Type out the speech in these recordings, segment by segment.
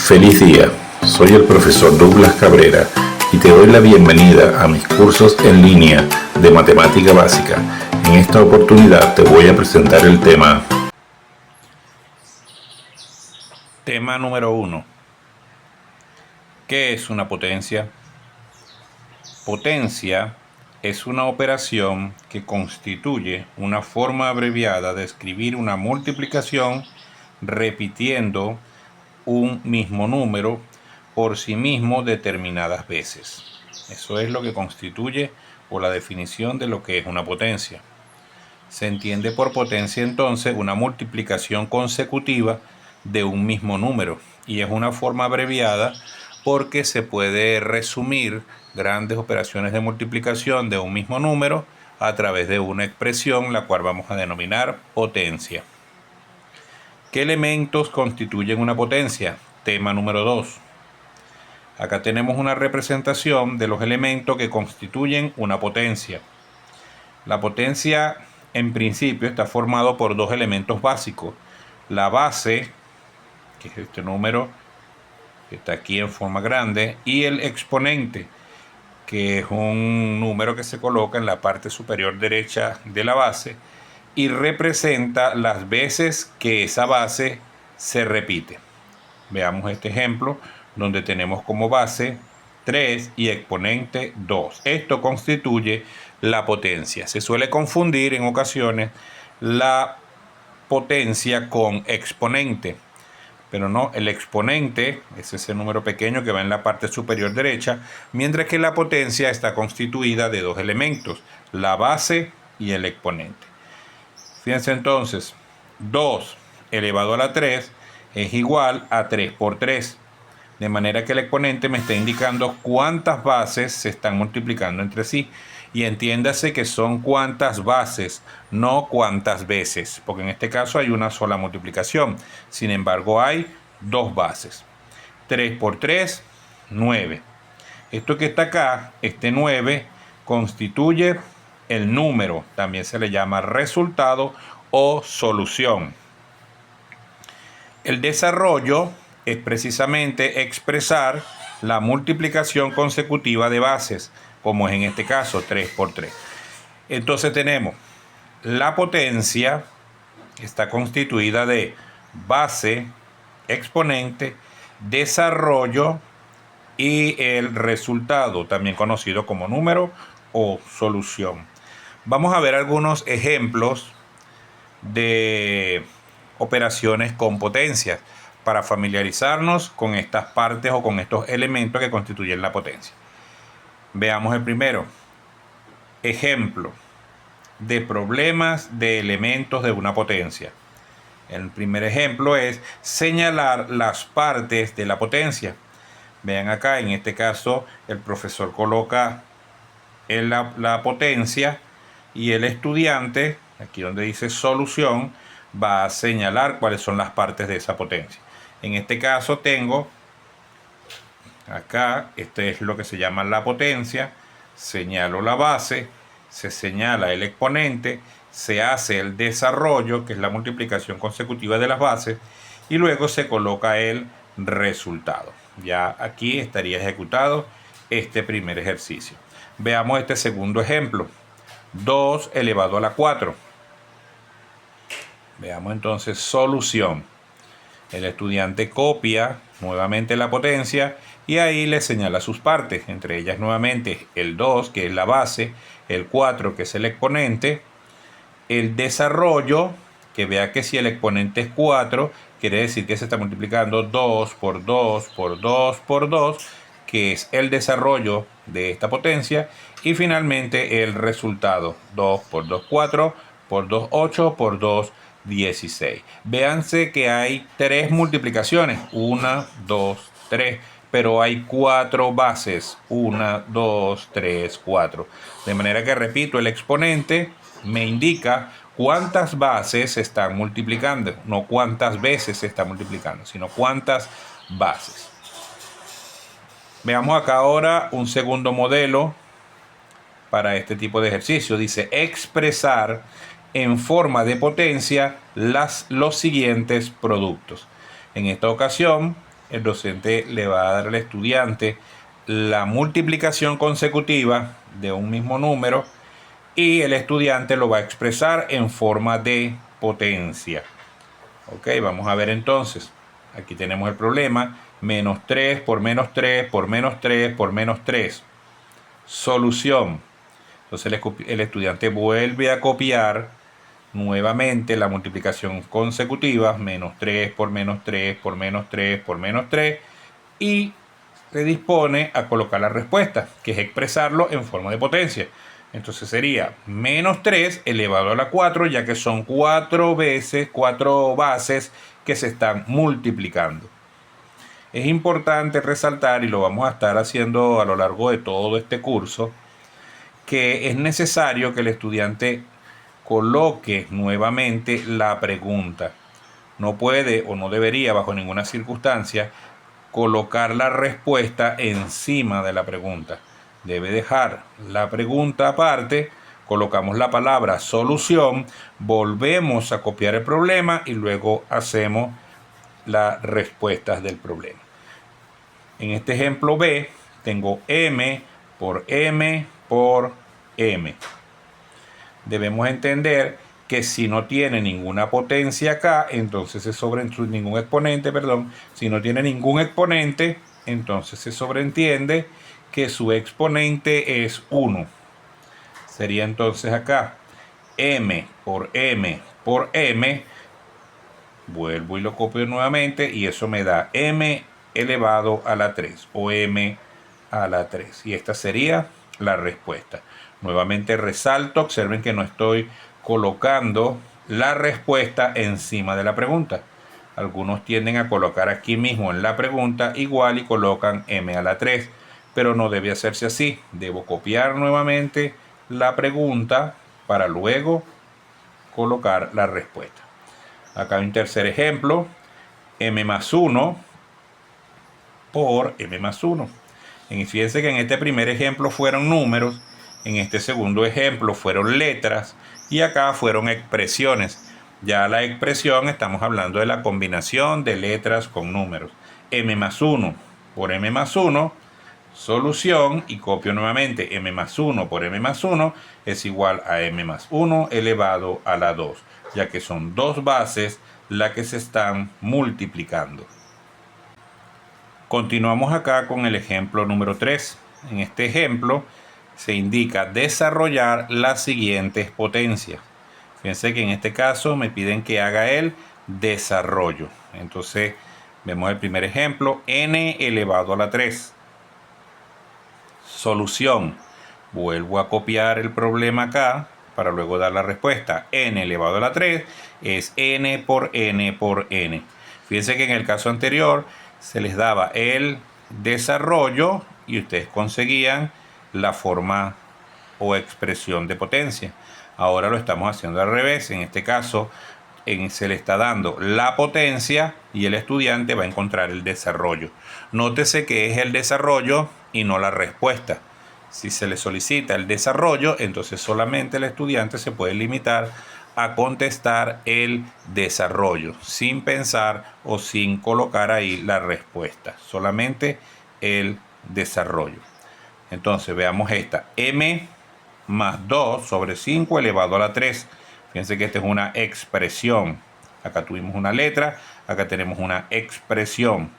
Feliz día, soy el profesor Douglas Cabrera y te doy la bienvenida a mis cursos en línea de matemática básica. En esta oportunidad te voy a presentar el tema número 1. ¿Qué es una potencia? Potencia es una operación que constituye una forma abreviada de escribir una multiplicación repitiendo un mismo número por sí mismo determinadas veces. Eso es lo que constituye o la definición de lo que es una potencia. Se entiende por potencia entonces una multiplicación consecutiva de un mismo número y es una forma abreviada porque se puede resumir grandes operaciones de multiplicación de un mismo número a través de una expresión la cual vamos a denominar potencia. ¿Qué elementos constituyen una potencia? Tema número 2. Acá tenemos una representación de los elementos que constituyen una potencia. La potencia, en principio, está formado por dos elementos básicos. La base, que es este número que está aquí en forma grande, y el exponente, que es un número que se coloca en la parte superior derecha de la base y representa las veces que esa base se repite. Veamos este ejemplo donde tenemos como base 3 y exponente 2. Esto constituye la potencia. Se suele confundir en ocasiones la potencia con exponente, pero no, el exponente es ese número pequeño que va en la parte superior derecha, mientras que la potencia está constituida de dos elementos, la base y el exponente. Fíjense entonces, 2 elevado a la 3 es igual a 3 por 3. De manera que el exponente me está indicando cuántas bases se están multiplicando entre sí. Y entiéndase que son cuántas bases, no cuántas veces, porque en este caso hay una sola multiplicación. Sin embargo, hay dos bases. 3 por 3, 9. Esto que está acá, este 9, constituye el número, también se le llama resultado o solución. El desarrollo es precisamente expresar la multiplicación consecutiva de bases, como es en este caso 3 por 3. Entonces tenemos la potencia, está constituida de base, exponente, desarrollo y el resultado, también conocido como número o solución. Vamos a ver algunos ejemplos de operaciones con potencias para familiarizarnos con estas partes o con estos elementos que constituyen la potencia. Veamos el primero. Ejemplo de problemas de elementos de una potencia. El primer ejemplo es señalar las partes de la potencia. Vean acá, en este caso, el profesor coloca la potencia y el estudiante, aquí donde dice solución, va a señalar cuáles son las partes de esa potencia. En este caso tengo acá, este es lo que se llama la potencia, señalo la base, se señala el exponente, se hace el desarrollo, que es la multiplicación consecutiva de las bases, y luego se coloca el resultado. Ya aquí estaría ejecutado este primer ejercicio. Veamos este segundo ejemplo. 2 elevado a la 4. Veamos entonces solución. El estudiante copia nuevamente la potencia y ahí le señala sus partes, entre ellas nuevamente el 2, que es la base, el 4, que es el exponente, el desarrollo, que vea que si el exponente es 4, quiere decir que se está multiplicando 2 por 2 por 2 por 2, que es el desarrollo de esta potencia, y finalmente el resultado, 2 por 2, 4, por 2, 8, por 2, 16. Véanse que hay tres multiplicaciones, 1, 2, 3, pero hay 4 bases, 1, 2, 3, 4. De manera que, repito, el exponente me indica cuántas bases se están multiplicando, no cuántas veces se está multiplicando, sino cuántas bases. Veamos acá ahora un segundo modelo para este tipo de ejercicio. Dice expresar en forma de potencia los siguientes productos. En esta ocasión el docente le va a dar al estudiante la multiplicación consecutiva de un mismo número y el estudiante lo va a expresar en forma de potencia. Ok, vamos a ver entonces. Aquí tenemos el problema. Menos 3 por menos 3 por menos 3 por menos 3. Solución. Entonces el estudiante vuelve a copiar nuevamente la multiplicación consecutiva. Menos 3 por menos 3 por menos 3 por menos 3. Y se dispone a colocar la respuesta, que es expresarlo en forma de potencia. Entonces sería menos 3 elevado a la 4, ya que son 4 bases que se están multiplicando. Es importante resaltar, y lo vamos a estar haciendo a lo largo de todo este curso, que es necesario que el estudiante coloque nuevamente la pregunta. No puede o no debería bajo ninguna circunstancia colocar la respuesta encima de la pregunta. Debe dejar la pregunta aparte, colocamos la palabra solución, volvemos a copiar el problema y luego hacemos las respuestas del problema. En este ejemplo B tengo m por m por m. Debemos entender que si no tiene ninguna potencia acá, entonces se sobreentiende ningún exponente, si no tiene ningún exponente, entonces se sobreentiende que su exponente es 1. Sería entonces acá m por m por m, vuelvo y lo copio nuevamente y eso me da m elevado a la 3 o m a la 3. Y esta sería la respuesta. Nuevamente resalto, observen que no estoy colocando la respuesta encima de la pregunta. Algunos tienden a colocar aquí mismo en la pregunta igual y colocan m a la 3, pero no debe hacerse así. Debo copiar nuevamente la pregunta para luego colocar la respuesta. Acá hay un tercer ejemplo, m más 1 por m más 1. Fíjense que en este primer ejemplo fueron números, en este segundo ejemplo fueron letras y acá fueron expresiones. Ya la expresión estamos hablando de la combinación de letras con números. M más 1 por m más 1, solución, y copio nuevamente m más 1 por m más 1 es igual a m más 1 elevado a la 2, ya que son dos bases las que se están multiplicando. Continuamos acá con el ejemplo número 3. En este ejemplo se indica desarrollar las siguientes potencias. Fíjense que en este caso me piden que haga el desarrollo. Entonces vemos el primer ejemplo, n elevado a la 3. Solución. Vuelvo a copiar el problema acá para luego dar la respuesta. N elevado a la 3 es n por n por n. Fíjense que en el caso anterior se les daba el desarrollo y ustedes conseguían la forma o expresión de potencia. Ahora lo estamos haciendo al revés. En este caso se le está dando la potencia y el estudiante va a encontrar el desarrollo. Nótese que es el desarrollo y no la respuesta. Si se le solicita el desarrollo, entonces solamente el estudiante se puede limitar a contestar el desarrollo sin pensar o sin colocar ahí la respuesta, solamente el desarrollo. Entonces veamos esta, m más 2 sobre 5 elevado a la 3. Fíjense que esta es una expresión. Acá tuvimos una letra, acá tenemos una expresión.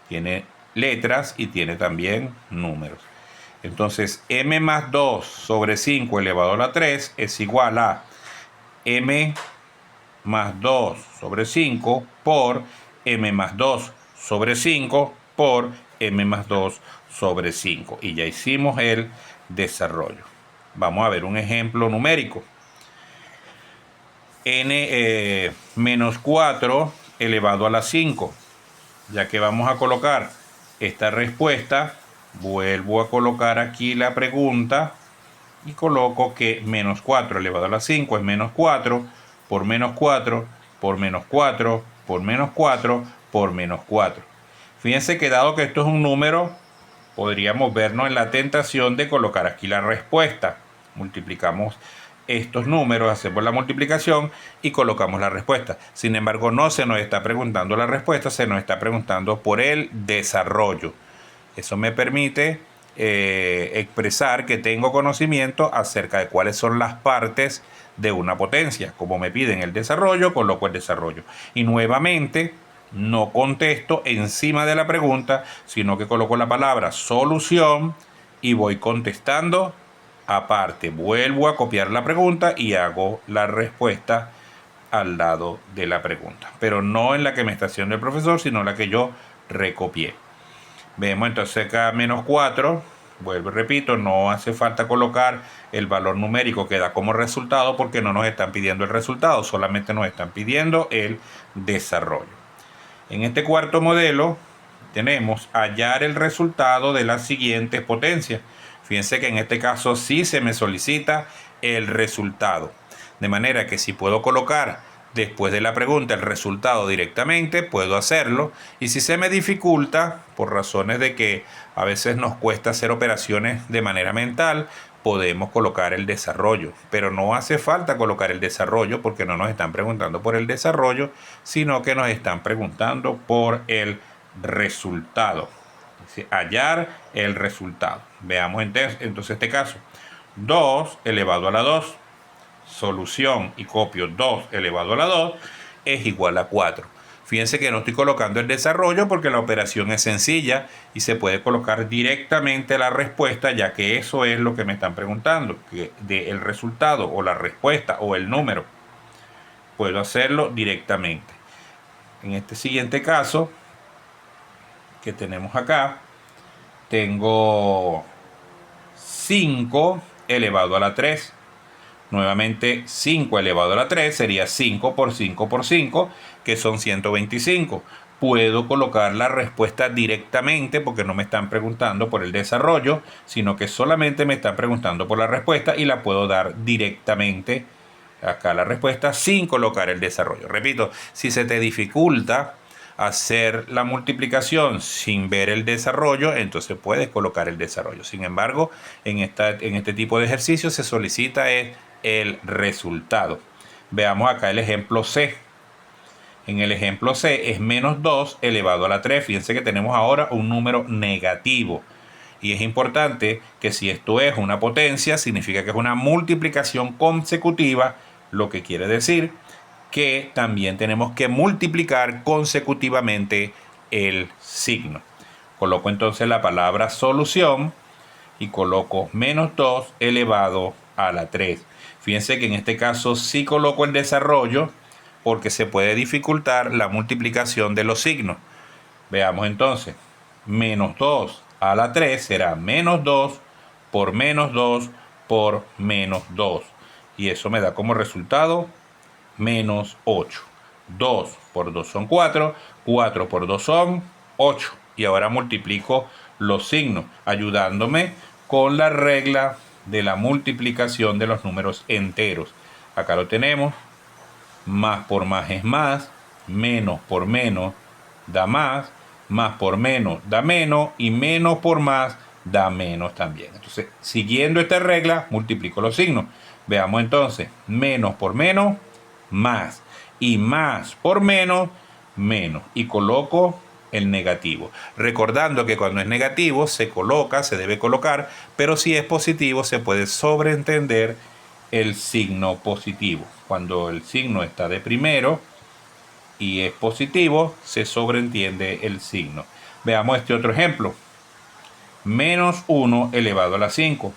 Tiene letras y tiene también números. Entonces m más 2 sobre 5 elevado a la 3 es igual a m más 2 sobre 5 por m más 2 sobre 5 por m más 2 sobre 5. Y ya hicimos el desarrollo. Vamos a ver un ejemplo numérico. N menos 4 elevado a la 5. Ya que vamos a colocar esta respuesta, vuelvo a colocar aquí la pregunta y coloco que menos 4 elevado a la 5 es menos 4 por menos 4 por menos 4 por menos 4 por menos 4. Fíjense que dado que esto es un número, podríamos vernos en la tentación de colocar aquí la respuesta. Multiplicamos estos números, hacemos la multiplicación y colocamos la respuesta. Sin embargo, no se nos está preguntando la respuesta, se nos está preguntando por el desarrollo. Eso me permite expresar que tengo conocimiento acerca de cuáles son las partes de una potencia. Como me piden el desarrollo, coloco el desarrollo. Y nuevamente, no contesto encima de la pregunta, sino que coloco la palabra solución y voy contestando aparte. Vuelvo a copiar la pregunta y hago la respuesta al lado de la pregunta. Pero no en la que me está haciendo el profesor, sino la que yo recopié. Vemos entonces acá menos 4, vuelvo y repito, no hace falta colocar el valor numérico que da como resultado porque no nos están pidiendo el resultado, solamente nos están pidiendo el desarrollo. En este cuarto modelo tenemos hallar el resultado de las siguientes potencias. Fíjense que en este caso sí se me solicita el resultado. De manera que si puedo colocar después de la pregunta el resultado directamente, puedo hacerlo. Y si se me dificulta, por razones de que a veces nos cuesta hacer operaciones de manera mental, podemos colocar el desarrollo. Pero no hace falta colocar el desarrollo porque no nos están preguntando por el desarrollo, sino que nos están preguntando por el resultado. Hallar el resultado. Veamos entonces este caso. 2 elevado a la 2. Solución y copio 2 elevado a la 2 es igual a 4. Fíjense que no estoy colocando el desarrollo porque la operación es sencilla y se puede colocar directamente la respuesta, ya que eso es lo que me están preguntando, que el resultado o la respuesta o el número. Puedo hacerlo directamente. En este siguiente caso que tenemos acá, tengo 5 elevado a la 3. Nuevamente 5 elevado a la 3 sería 5 por 5 por 5, que son 125. Puedo colocar la respuesta directamente porque no me están preguntando por el desarrollo, sino que solamente me están preguntando por la respuesta y la puedo dar directamente acá la respuesta sin colocar el desarrollo. Repito, si se te dificulta hacer la multiplicación sin ver el desarrollo, entonces puedes colocar el desarrollo. Sin embargo, en este tipo de ejercicio se solicita el resultado. Veamos acá el ejemplo C. En el ejemplo C es menos 2 elevado a la 3. Fíjense que tenemos ahora un número negativo. Y es importante que si esto es una potencia, significa que es una multiplicación consecutiva, lo que quiere decir que también tenemos que multiplicar consecutivamente el signo. Coloco entonces la palabra solución y coloco menos 2 elevado a la 3. Fíjense que en este caso sí coloco el desarrollo porque se puede dificultar la multiplicación de los signos. Veamos entonces, menos 2 a la 3 será menos 2 por menos 2 por menos 2. Y eso me da como resultado menos 8. 2 por 2 son 4, 4 por 2 son 8. Y ahora multiplico los signos, ayudándome con la regla de la multiplicación de los números enteros. Acá lo tenemos, más por más es más, menos por menos da más por menos da menos y menos por más da menos también. Entonces, siguiendo esta regla, multiplico los signos. Veamos entonces, menos por menos, más, y más por menos, menos, y coloco el negativo. Recordando que cuando es negativo se coloca, se debe colocar, pero si es positivo se puede sobreentender el signo positivo. Cuando el signo está de primero y es positivo, se sobreentiende el signo. Veamos este otro ejemplo. Menos 1 elevado a la 5.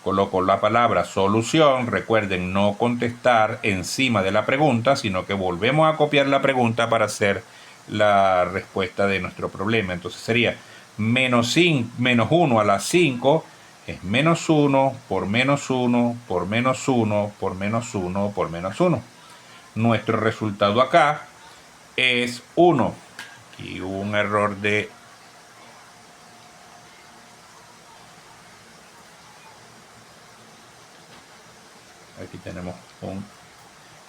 Coloco la palabra solución. Recuerden no contestar encima de la pregunta, sino que volvemos a copiar la pregunta para hacer la respuesta de nuestro problema. Entonces sería menos 1 a la 5 es menos 1 por menos 1 por menos 1 por menos 1 por menos 1. Nuestro resultado acá es 1. Aquí hubo un error de... Aquí tenemos un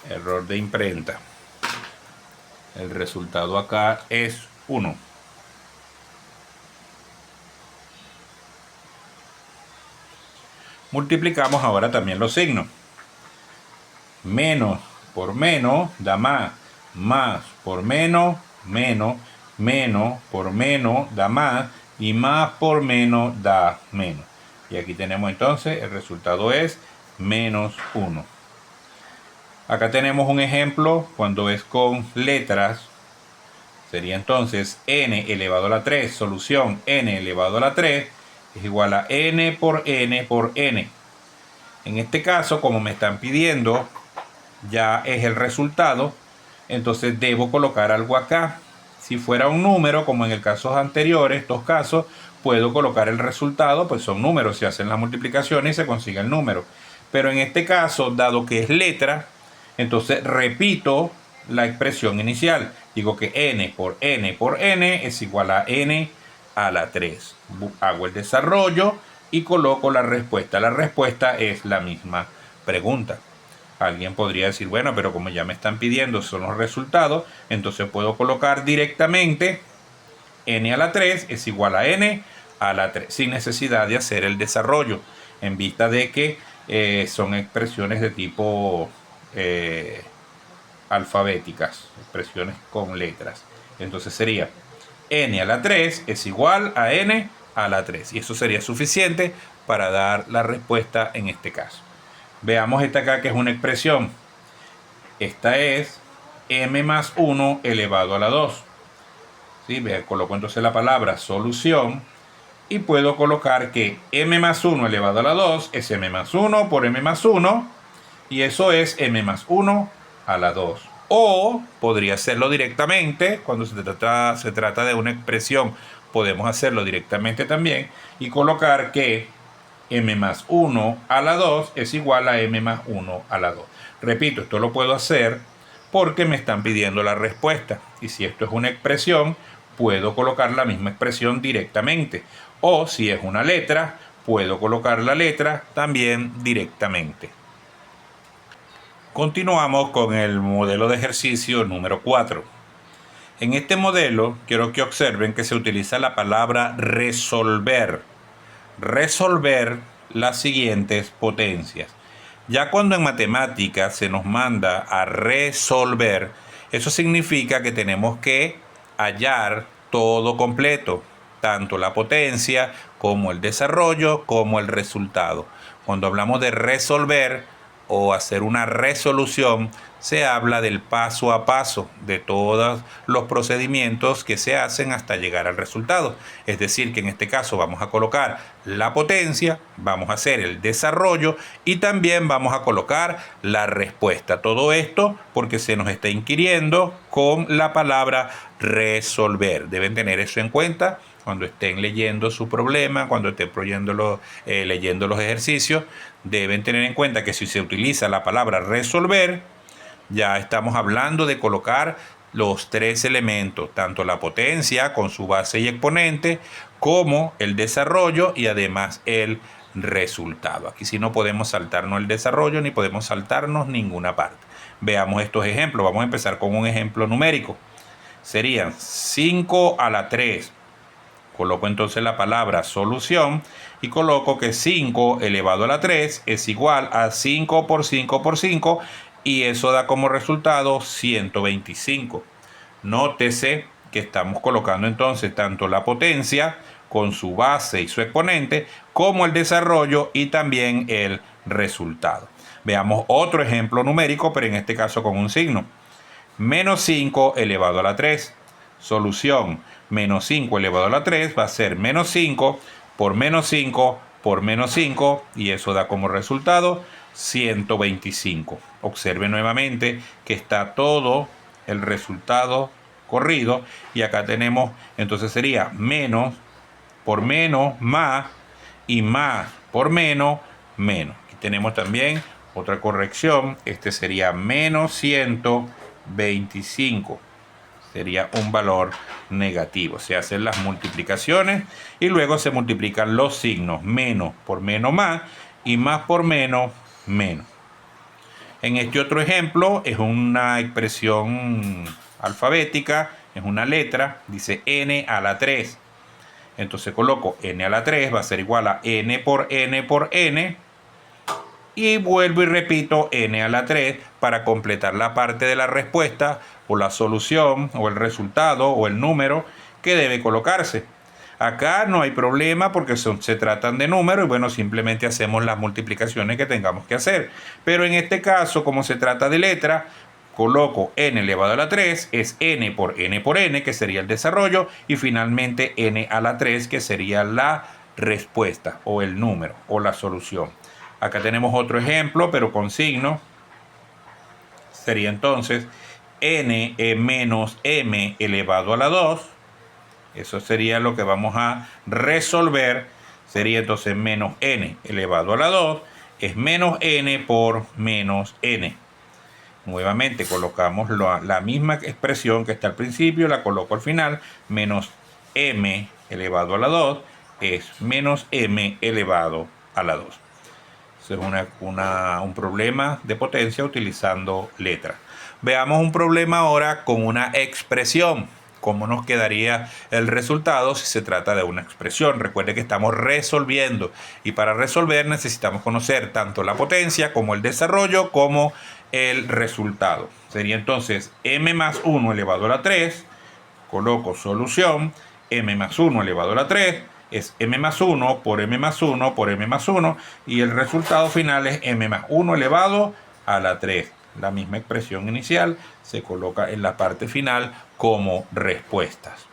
error de imprenta. El resultado acá es 1. Multiplicamos ahora también los signos. Menos por menos da más por menos, menos por menos da y más por menos da menos. Y aquí tenemos entonces, el resultado es -1. Acá tenemos un ejemplo cuando es con letras. Sería entonces n elevado a la 3, solución n elevado a la 3 es igual a n por n por n. En este caso, como me están pidiendo, ya es el resultado, entonces debo colocar algo acá. Si fuera un número, como en el caso anteriores, estos casos, puedo colocar el resultado, pues son números, se hacen las multiplicaciones y se consigue el número. Pero en este caso, dado que es letra, entonces repito la expresión inicial. Digo que n por n por n es igual a n a la 3. Hago el desarrollo y coloco la respuesta. La respuesta es la misma pregunta. Alguien podría decir, bueno, pero como ya me están pidiendo son los resultados, entonces puedo colocar directamente n a la 3 es igual a n a la 3, sin necesidad de hacer el desarrollo, en vista de que son expresiones de tipo alfabéticas, expresiones con letras. Entonces sería n a la 3 es igual a n a la 3, y eso sería suficiente para dar la respuesta en este caso. Veamos esta acá, que es una expresión. Esta es m más 1 elevado a la 2. ¿Sí? Coloco entonces la palabra solución y puedo colocar que m más 1 elevado a la 2 es m más 1 por m más 1, y eso es m más 1 a la 2. O podría hacerlo directamente, cuando se trata de una expresión, podemos hacerlo directamente también y colocar que m más 1 a la 2 es igual a m más 1 a la 2. Repito, esto lo puedo hacer porque me están pidiendo la respuesta. Y si esto es una expresión, puedo colocar la misma expresión directamente. O si es una letra, puedo colocar la letra también directamente. Continuamos con el modelo de ejercicio número 4. En este modelo quiero que observen que se utiliza la palabra resolver. Resolver las siguientes potencias. Ya cuando en matemáticas se nos manda a resolver, eso significa que tenemos que hallar todo completo, tanto la potencia como el desarrollo como el resultado. Cuando hablamos de resolver o hacer una resolución, se habla del paso a paso de todos los procedimientos que se hacen hasta llegar al resultado. Es decir, que en este caso vamos a colocar la potencia, vamos a hacer el desarrollo y también vamos a colocar la respuesta. Todo esto porque se nos está inquiriendo con la palabra resolver. Deben tener eso en cuenta cuando estén leyendo su problema, cuando estén leyendo los ejercicios. Deben tener en cuenta que si se utiliza la palabra resolver, ya estamos hablando de colocar los tres elementos, tanto la potencia con su base y exponente, como el desarrollo y además el resultado. Aquí sí no podemos saltarnos el desarrollo ni podemos saltarnos ninguna parte. Veamos estos ejemplos. Vamos a empezar con un ejemplo numérico. Serían 5 a la 3. Coloco entonces la palabra solución y coloco que 5 elevado a la 3 es igual a 5 por 5 por 5, y eso da como resultado 125. Nótese que estamos colocando entonces tanto la potencia con su base y su exponente como el desarrollo y también el resultado. Veamos otro ejemplo numérico, pero en este caso con un signo. Menos 5 elevado a la 3. Solución, menos 5 elevado a la 3 va a ser menos 5 por menos 5 por menos 5, y eso da como resultado 125. Observe nuevamente que está todo el resultado corrido, y acá tenemos, entonces sería menos por menos más, y más por menos menos. Aquí tenemos también otra corrección, este sería menos 125. Sería un valor negativo. Se hacen las multiplicaciones y luego se multiplican los signos. Menos por menos más y más por menos menos. En este otro ejemplo es una expresión alfabética, es una letra, dice n a la 3. Entonces coloco n a la 3 va a ser igual a n por n por n, y vuelvo y repito n a la 3 para completar la parte de la respuesta o la solución o el resultado o el número que debe colocarse. Acá no hay problema porque se tratan de números y bueno, simplemente hacemos las multiplicaciones que tengamos que hacer. Pero en este caso, como se trata de letra, coloco n elevado a la 3, es n, que sería el desarrollo, y finalmente n a la 3, que sería la respuesta o el número o la solución. Acá tenemos otro ejemplo, pero con signo. Sería entonces n menos m elevado a la 2. Eso sería lo que vamos a resolver. Sería entonces menos n elevado a la 2 es menos n por menos n. Nuevamente colocamos la misma expresión que está al principio, la coloco al final. Menos m elevado a la 2 es menos m elevado a la 2. Eso es un problema de potencia utilizando letras. Veamos un problema ahora con una expresión. ¿Cómo nos quedaría el resultado si se trata de una expresión? Recuerde que estamos resolviendo y para resolver necesitamos conocer tanto la potencia como el desarrollo como el resultado. Sería entonces m más 1 elevado a la 3. Coloco solución. M más 1 elevado a la 3 es m más 1 por m más 1 por m más 1 y el resultado final es m más 1 elevado a la 3. La misma expresión inicial se coloca en la parte final como respuestas.